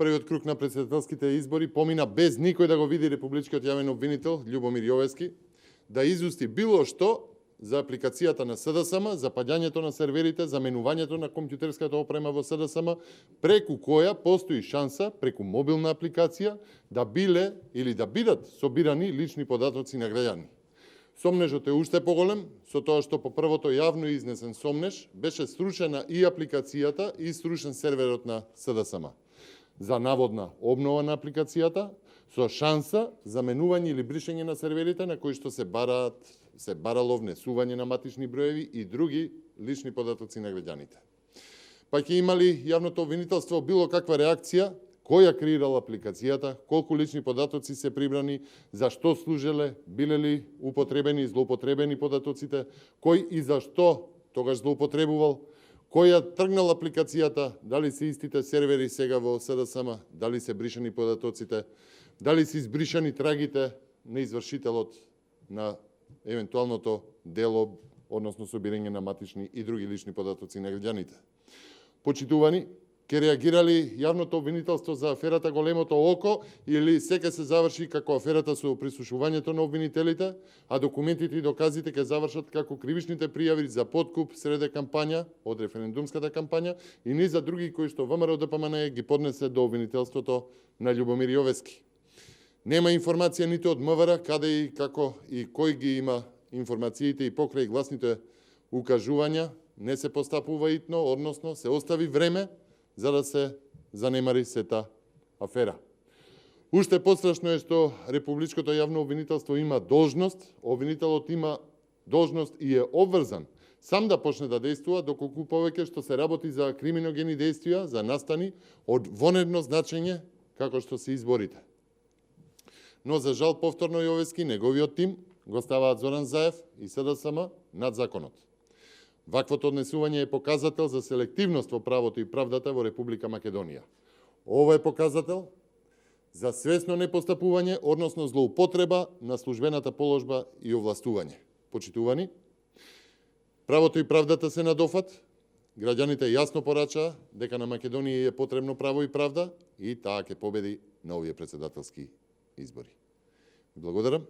првиот круг на претседателските избори помина без никој да го види републичкиот јавен обвинител Љубомир Јовески да изусти било што за апликацијата на СДСМ, за паѓањето на серверите, за менувањето на компјутерската опрема во СДСМ, преку која постои шанса, преку мобилна апликација, да биле или да бидат собирани лични податоци на граѓани. Сомнежот е уште поголем, со тоа што по првото јавно изнесен сомнеж беше струшена и апликацијата и струшен серверот на СДСМ за наводна обнова на апликацијата, со шанса за менување или бришење на серверите на кои што се барало внесување на матични броеви и други лични податоци на граѓаните. Па ќе имали јавното обвинителство било каква реакција, која креирала апликацијата, колку лични податоци се прибрани, за што служеле, биле ли употребени и злоупотребени податоците, кој и за што тогаш злоупотребувал, која тргнал апликацијата, дали се истите сервери сега во СДСМ, дали се бришани податоците, дали се избришани трагите на извршителот на евентуалното дело, односно собирање на матични и други лични податоци на граѓаните. Почитувани, ке реагирали јавното обвинителство за аферата Големото око или сека се заврши како аферата со прислушувањето на обвинителите, а документите и доказите ќе завршат како кривичните пријави за подкуп среде кампања од референдумската кампања и низ за други кои што ВМРО ДПМН ги поднесе до обвинителството на Љубомир Јовески. Нема информација ниту од МВР каде и како и кој ги има информациите и покрај гласните укажувања не се постапува итно, односно се остави време за да се занемари сета афера. Уште пострашно е што Републичкото јавно обвинителство има должност, обвинителот има должност и е обврзан сам да почне да действува, доколку повеќе што се работи за криминогени действија, за настани од вонедно значење како што се изборите. Но за жал повторно Јовески, неговиот тим, го ставаат Зоран Заев и СДСМ над законот. Ваквото однесување е показател за селективност во правото и правдата во Република Македонија. Ова е показател за свесно непостапување, односно злоупотреба на службената положба и овластување. Почитувани, правото и правдата се на дофат, граѓаните јасно порачаа дека на Македонија е потребно право и правда и таа ќе победи на овие претседателски избори. Благодарам.